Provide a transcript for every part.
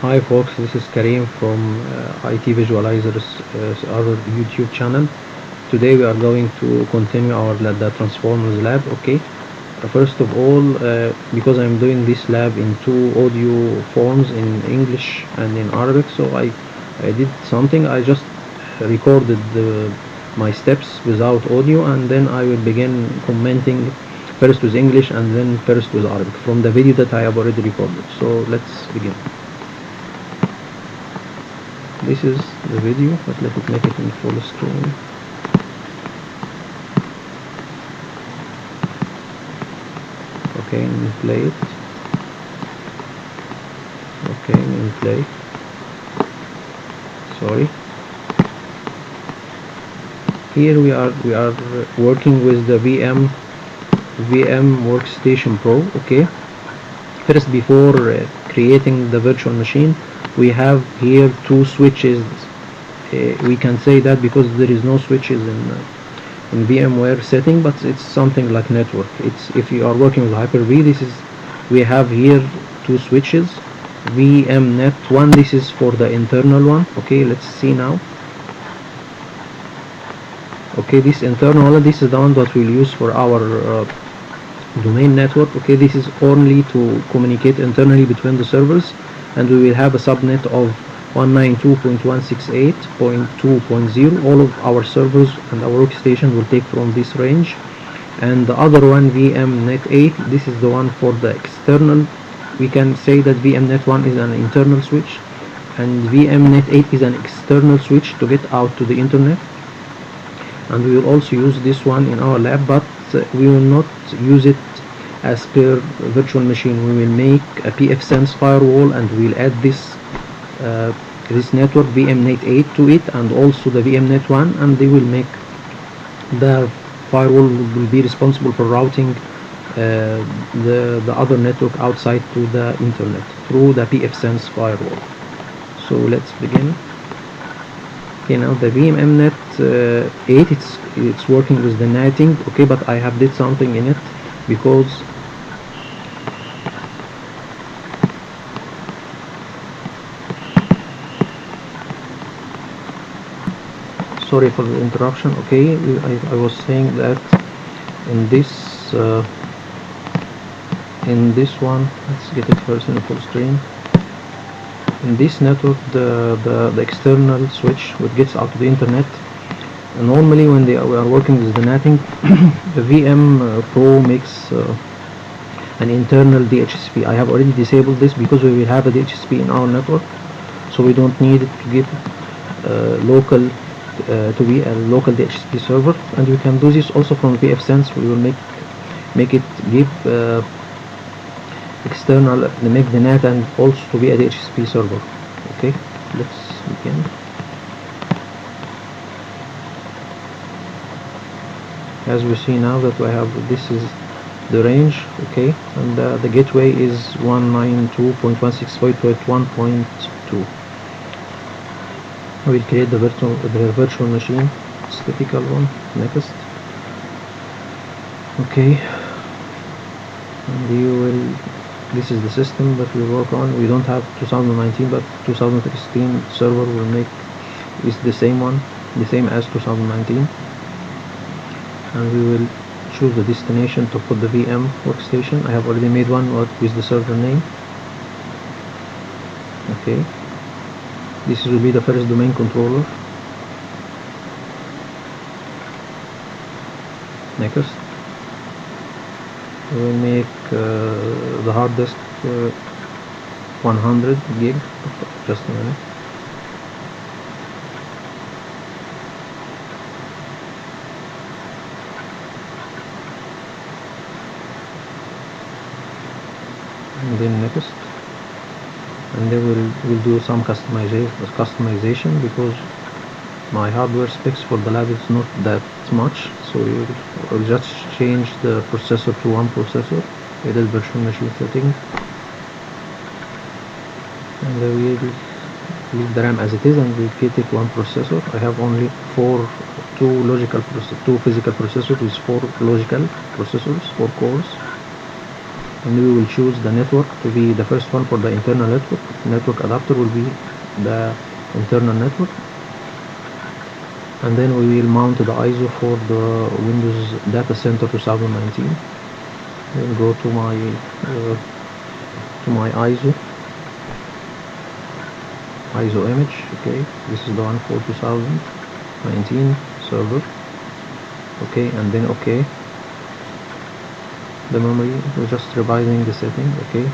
Hi folks, this is Kareem from IT Visualizers, our YouTube channel. Today we are going to continue our the Transformers lab. Okay. First of all, because I'm doing this lab in two audio forms, in English and in Arabic, so I did something. I just recorded my steps without audio, and then I will begin commenting first with English and then first with Arabic from the video that I have already recorded. So let's begin. This is the video, but let it make it in full screen. Okay, and play it. Okay, and play. Sorry. Here we are working with the VM Workstation Pro. Okay. First, before creating the virtual machine, we have here two switches. We can say that because there is no switches in VMware setting, but it's something like network. It's if you are working with Hyper-V, we have here two switches. VMnet1, this is for the internal one. Okay, let's see now. Okay, this internal one, this is the one that we'll use for our domain network. Okay, this is only to communicate internally between the servers, and we will have a subnet of 192.168.2.0. all of our servers and our workstation will take from this range. And the other one, VMnet8, this is the one for the external. We can say that VMnet1 is an internal switch and VMnet8 is an external switch to get out to the internet. And we will also use this one in our lab, but we will not use it as per virtual machine. We will make a pfSense firewall and we'll add this network VMnet8 to it, and also the VMnet1, and they will make the firewall will be responsible for routing the other network outside to the internet through the pfSense firewall. So let's begin. Okay, now the VMnet8, it's working with the netting. Okay, but I have did something in it because sorry for the interruption. Okay, I was saying that in this one, let's get it first in a full screen. In this network, the external switch which gets out to the internet, normally when we are working with the netting, the VM Pro makes an internal DHCP. I have already disabled this because we will have a DHCP in our network, so we don't need it to give local to be a local DHCP server. And we can do this also from pfSense. We will make it give external, make the NAT and also to be a DHCP server. Okay, let's begin. As we see now that we have, this is the range. Okay, and the gateway is 192.168.1.2. We'll create the virtual machine. It's typical one. Next. Okay, and you will, this is the system that we work on. We don't have 2019, but 2016 server will make is the same one, the same as 2019. And we will choose the destination to put the VM workstation. I have already made one with the server name. Okay, this will be the first domain controller. Next, we will make the hard disk 100 gig. Just a minute. And then next, and then we'll do some customization because my hardware specs for the lab is not that much, so we'll just change the processor to one processor. It is virtual machine setting, and then we'll leave the RAM as it is and we'll fit it one processor. I have only two physical processors with 4 logical processors, 4 cores. and we will choose the network to be the first one for the internal network. Network adapter will be the internal network, and then we will mount the ISO for the Windows Data Center 2019. Then go to my ISO image. Okay, this is the one for 2019 server. Okay, and then okay, the memory, we're just revising the setting. Okay,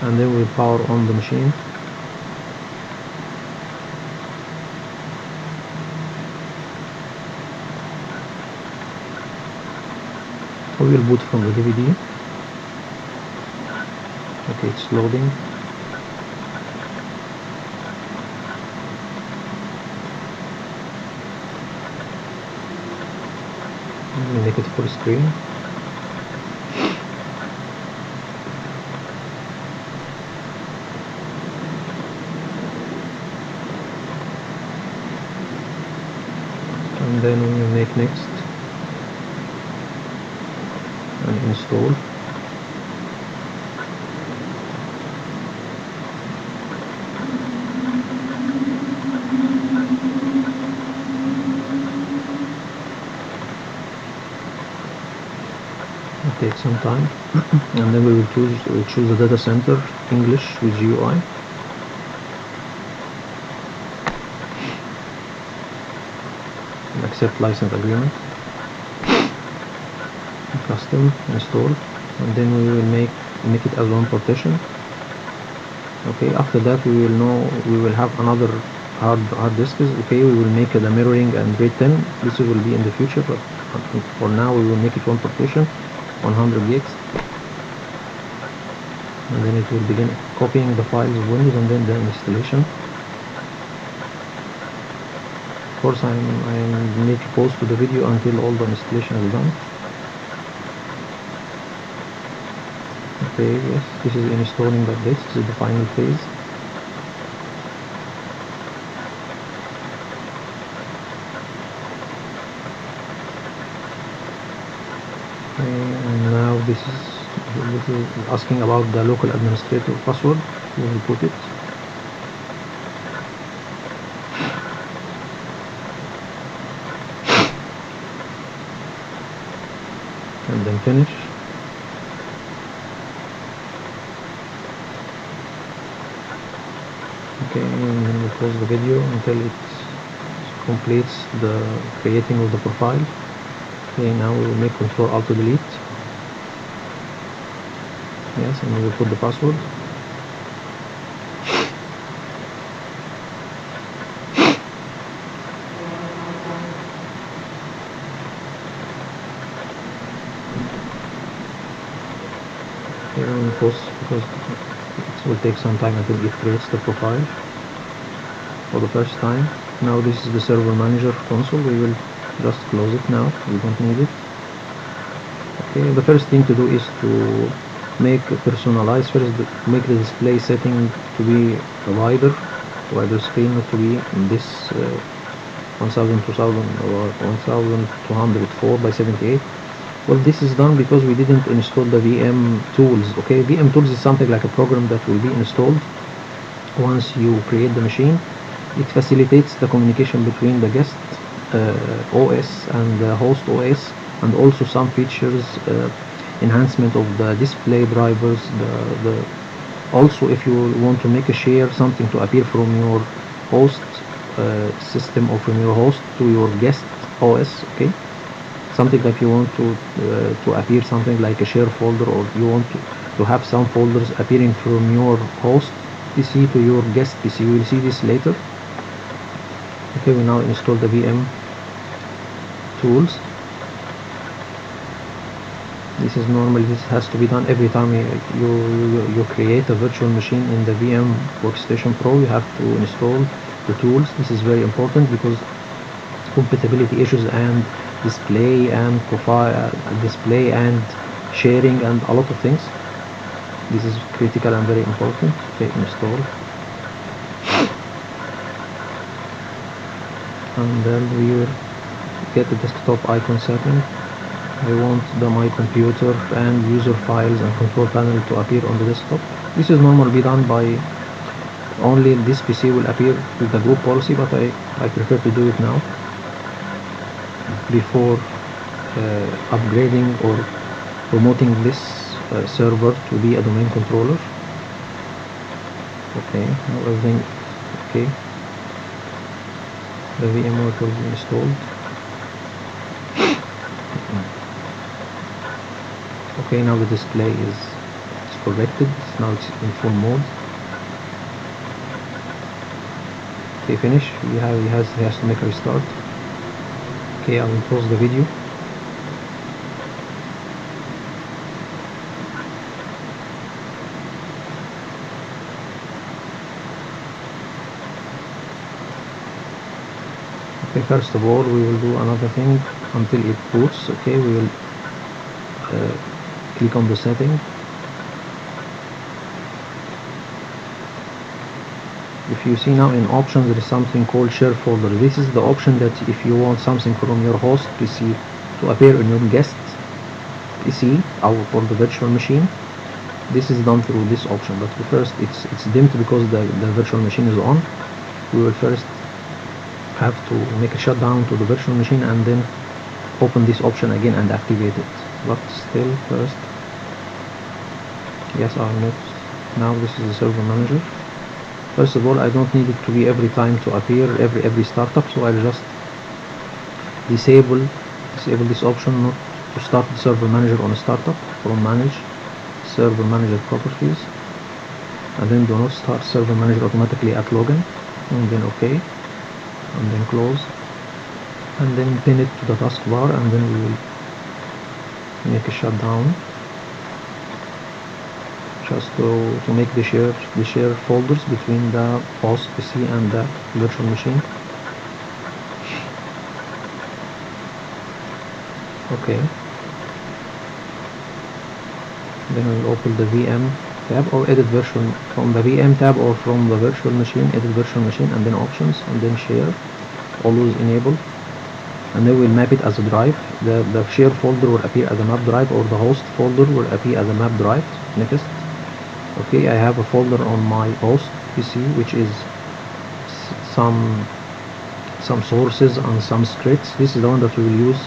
and then we power on the machine. We will boot from the DVD. Okay, it's loading. We make it full screen. And then we will make next and install. It takes some time. And then we will choose the data center English with GUI. And accept license agreement. Custom install, and then we will make it as one partition. Okay, after that we will have another hard disks. Okay, we will make the mirroring and RAID 10. This will be in the future, but for now we will make it one partition, 100 gigs, and then it will begin copying the files of Windows and then the installation. Of course, I need to pause to the video until all the installation is done. Okay, yes, this is installing like this. This is the final phase. Okay, and now this is asking about the local administrator password. We will put it. And then finish. Okay, and then we close the video until it completes the creating of the profile. Okay, now we will make Ctrl Alt Delete. Yes, and we will put the password. Okay, we will pause because it will take some time until it creates the profile for the first time. Now this is the server manager console. We will just close it now. We don't need it. Okay, the first thing to do is to make personalize first, make the display setting to be a wider screen, not to be in this 1000 or 1204 by 78. Well, this is done because we didn't install the VM tools. Okay, VM tools is something like a program that will be installed once you create the machine. It facilitates the communication between the guest OS and the host OS, and also some features, enhancement of the display drivers. Also, if you want to make a share, something to appear from your host system or from your host to your guest OS. Okay, something like you want to appear something like a share folder, or you want to have some folders appearing from your host PC to your guest PC. You will see this later. Okay, we now install the VM tools. This has to be done every time you create a virtual machine in the VM Workstation Pro. You have to install the tools. This is very important because compatibility issues and display and profile, display and sharing and a lot of things. This is critical and very important. Okay, install. And then get the desktop icon setting. I want my computer and user files and control panel to appear on the desktop. This is normally done by only this PC will appear with the group policy, but I prefer to do it now before upgrading or promoting this server to be a domain controller. Okay, now everything okay. The VMware will be installed. Okay, now the display is corrected. Now it's in full mode. Okay, finish. He has to make a restart. Okay, I will pause the video. Okay, first of all, we will do another thing until it boots. Okay, we will click on the setting. If you see now in options, there is something called share folder. This is the option that if you want something from your host PC to appear in your guest PC or for the virtual machine, this is done through this option. But first it's dimmed because the virtual machine is on. We will first have to make a shutdown to the virtual machine and then open this option again and activate it. But still, first, yes, I'm not. Now this is the server manager. First of all, I don't need it to be every time to appear every startup, so I'll just disable this option not to start the server manager on a startup. From manage server manager properties, and then do not start server manager automatically at login, and then OK, and then close, and then pin it to the taskbar, and then we will make a shutdown just to make the share folders between the host PC and the virtual machine. Okay, then we'll open the VM tab or edit version from the VM tab or from the virtual machine, edit virtual machine, and then options, and then share, always enabled. And then we'll map it as a drive. The share folder will appear as a map drive, or the host folder will appear as a map drive. Next. Okay, I have a folder on my host PC which is some sources and some scripts. This is the one that we will use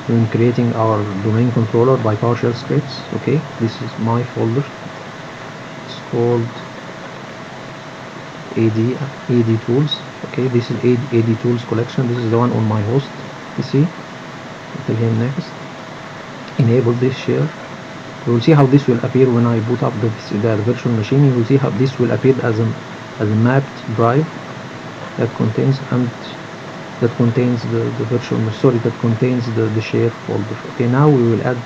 when creating our domain controller by PowerShell scripts. Okay, this is my folder. It's called AD tools. Okay, this is AD tools collection. This is the one on my host PC. Tell him next. Enable this share. You will see how this will appear when I boot up the virtual machine. You will see how this will appear as a mapped drive that contains the virtual, sorry, that contains the share folder. Okay, now we will add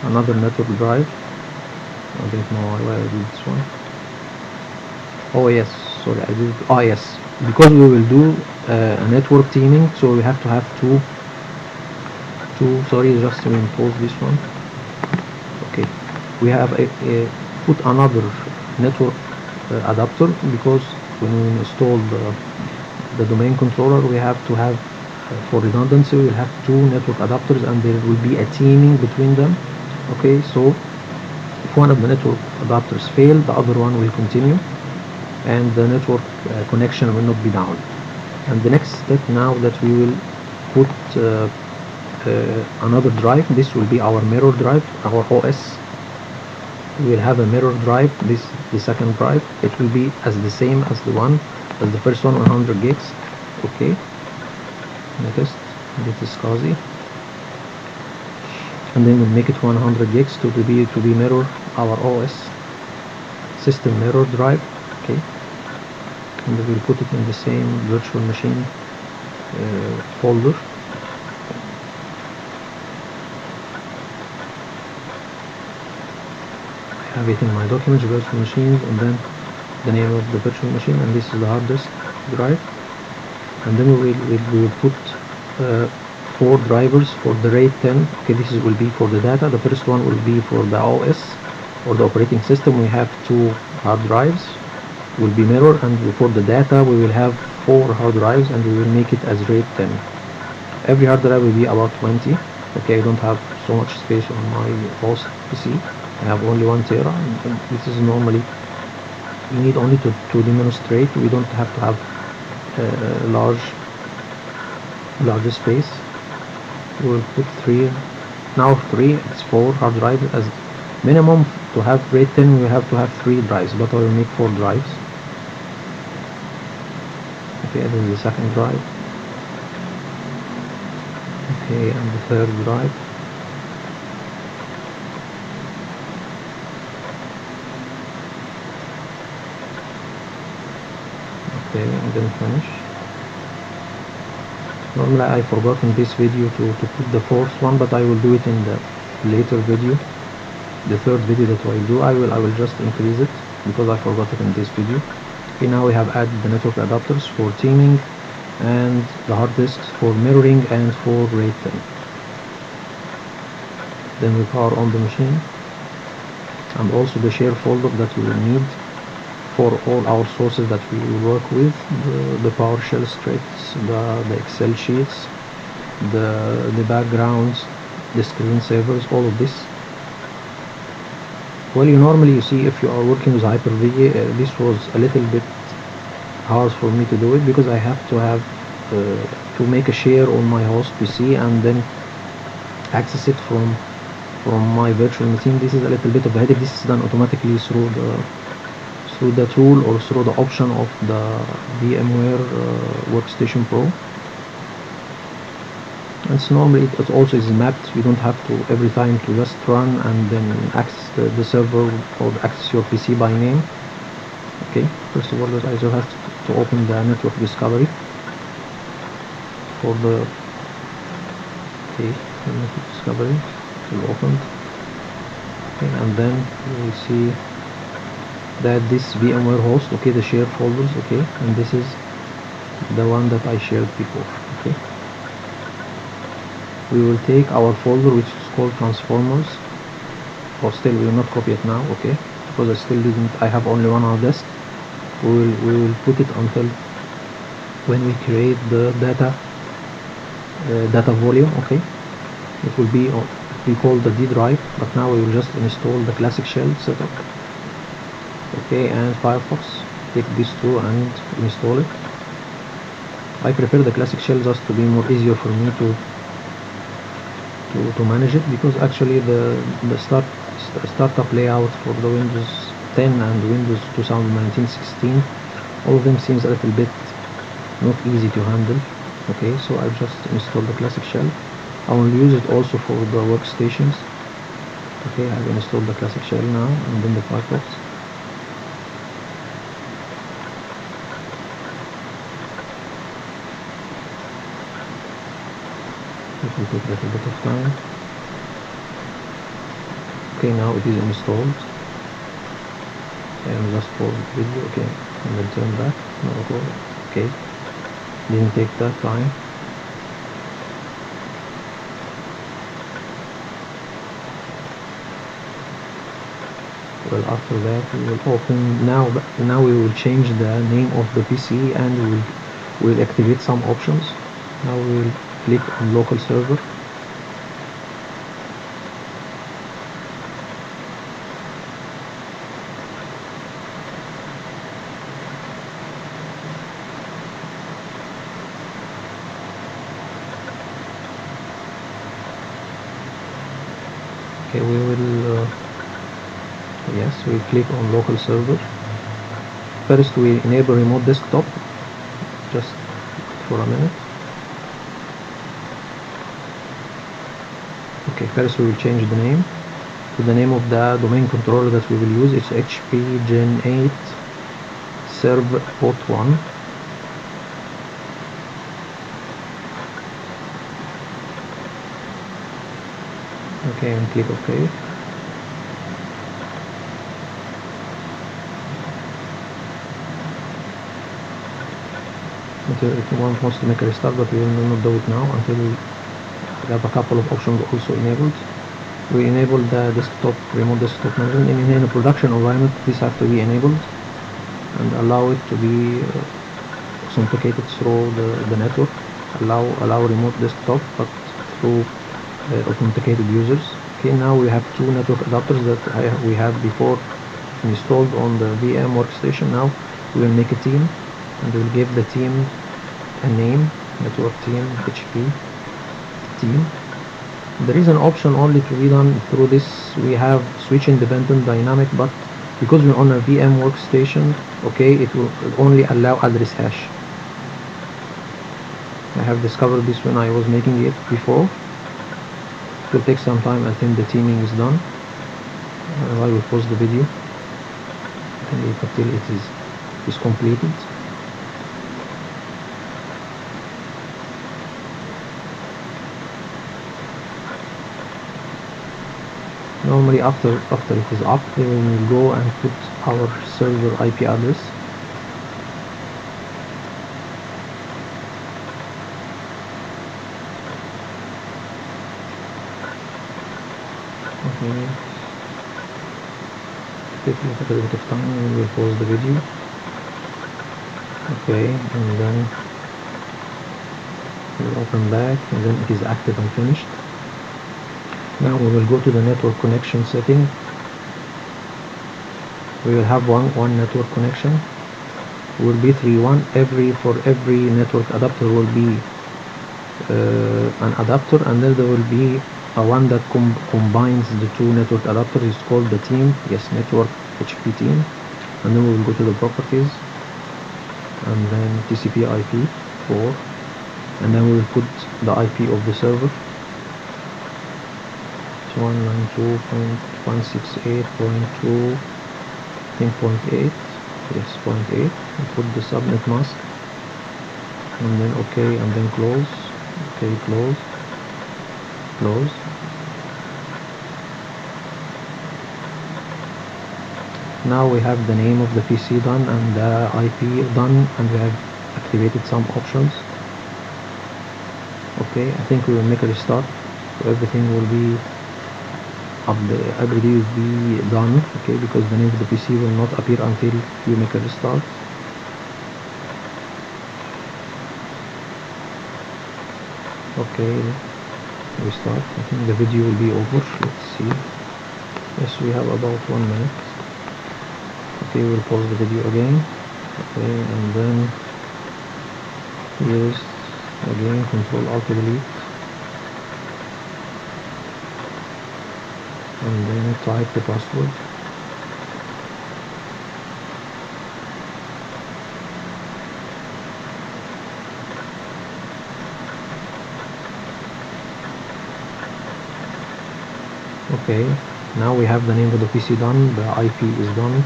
another network drive. I don't know why I did this one. Oh yes, sorry, I did. Oh yes, because we will do a network teaming, so we have to have two. Sorry, just to impose this one. Okay, we have put another network adapter, because when we install the domain controller, we have to have for redundancy we will have two network adapters, and there will be a teaming between them. Okay, so if one of the network adapters fail, the other one will continue, and the network connection will not be down. And the next step now that we will put another drive. This will be our mirror drive, our OS. We will have a mirror drive. This the second drive. It will be as the same as the first one, 100 gigs. Okay. Next, this is SCSI, and then we'll make it 100 gigs to be mirror our OS system mirror drive. Okay, and we'll put it in the same virtual machine folder. I have it in my documents, virtual machines, and then the name of the virtual machine, and this is the hard disk drive. And then we will put 4 drivers for the RAID 10. Okay, this will be for the data. The first one will be for the OS or the operating system. We have 2 hard drives, will be mirror, and for the data we will have 4 hard drives, and we will make it as RAID 10. every hard drive will be about 20. Okay, I don't have so much space on my host PC. I have only 1 tera, and this is normally you need only to demonstrate. We don't have to have large space. We'll put 3 now. 3, it's 4 hard drives as minimum. To have RAID 10 we have to have 3 drives, but I will make 4 drives. Okay, this is the second drive. Okay, and the third drive. Okay, and then finish. Normally I forgot in this video to put the fourth one, but I will do it in the later video. The third video that I do, I will just increase it because I forgot it in this video. Okay, now we have added the network adapters for teaming and the hard disks for mirroring and for RAID 10. Then we power on the machine, and also the share folder that we will need for all our sources that we will work with, the PowerShell scripts, the Excel sheets, the backgrounds, the screensavers, all of this. Well, you see if you are working with Hyper-V, this was a little bit hard for me to do it because I have to make a share on my host PC and then access it from my virtual machine. This is a little bit of a headache. This is done automatically through the tool or through the option of the VMware Workstation Pro. It's normally it also is mapped. You don't have to every time to just run and then access the server or access your PC by name. Okay, first of all I just have to open the network discovery for the network discovery will open. Okay, and then you will see that this VMware host, okay, the shared folders, okay, and this is the one that I shared before. Okay, we will take our folder which is called transformers, or still we will not copy it now, okay, because I have only one hard disk. We will put it until when we create the data volume. Okay, it will be we call the D drive, but now we will just install the classic shell setup. Okay, and Firefox, take these two and install it. I prefer the classic shell just to be more easier for me to manage it, because actually the startup layout for the Windows 10 and Windows 2019-16, all of them seems a little bit not easy to handle. Okay, so I just installed the classic shell. I will use it also for the workstations. Okay, I've installed the classic shell now, and then the Firefox. It will take a little bit of time. Okay, now it is installed. And just pause the video, okay, and then turn back. No, okay, didn't take that time. Well, after that we will open now we will change the name of the PC and we will activate some options. Now we will click on local server. Okay, we will yes, we click on local server. First we enable remote desktop just for a minute. Okay, first we will change the name to the name of the domain controller that we will use. It's HP Gen 8 Serv Port 1. Okay, and click OK. If one wants to make a restart, but we will not do it now until we have a couple of options also enabled. We enable the desktop, remote desktop management. In a production environment, this has to be enabled and allow it to be authenticated through the network. allow remote desktop, but through authenticated users. Okay, now we have two network adapters that we had before installed on the VM workstation. Now we will make a team, and we will give the team a name, network team HP team. There is an option only to be done through this. We have switch independent dynamic, but because we're on a VM workstation, okay, it will only allow address hash. I have discovered this when I was making it before. It will take some time until the teaming is done. I will pause the video and wait until it is completed. Normally after it is up, we will go and put our server IP address. Okay, take a little bit of time, we will pause the video. Okay, and then we'll open back, and then it is active and finished. Now we will go to the network connection setting. We will have one network connection. Will be 3.1. For every network adapter will be an adapter, and then there will be a one that combines the two network adapters. It's called the team. Yes, network HP team. And then we will go to the properties, and then TCP/IP4, and then we will put the IP of the server. 192.168.2, yes, 0.8. We put the subnet mask, and then okay, and then close. Okay, close. Now we have the name of the PC done and the IP done, and we have activated some options. Okay, I think we will make a restart, so everything will be everything will be done. Okay, because the name of the PC will not appear until you make a restart. Okay, restart. I think the video will be over. Let's see. Yes, we have about 1 minute. Okay, we'll pause the video again. Okay, and then use again Ctrl-Alt-Delete, and then type the password. Okay, now we have the name of the PC done, the IP is done,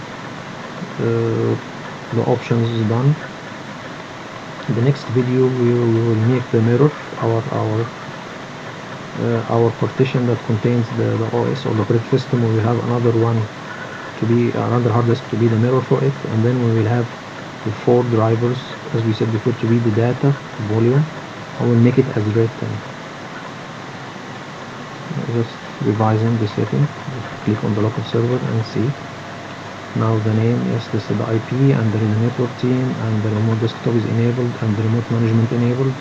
the options is done. In the next video we will make the mirror, our partition that contains the OS or the operating system. We will have another hard disk to be the mirror for it, and then we will have the 4 drivers, as we said before, to be the data volume. I will make it as written. Just revising the setting. Click on the local server and see. Now the name, yes, this is the IP, and there is a network team, and the remote desktop is enabled, and the remote management enabled,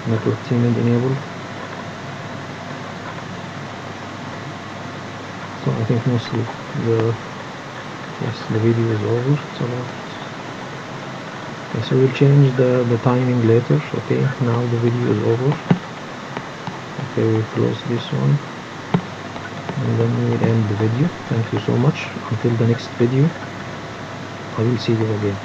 network team is enabled. So I think mostly the video is over. So we'll change the timing later. Okay, now the video is over. Okay, we'll close this one, and then we will end the video. Thank you so much. Until the next video, I will see you again.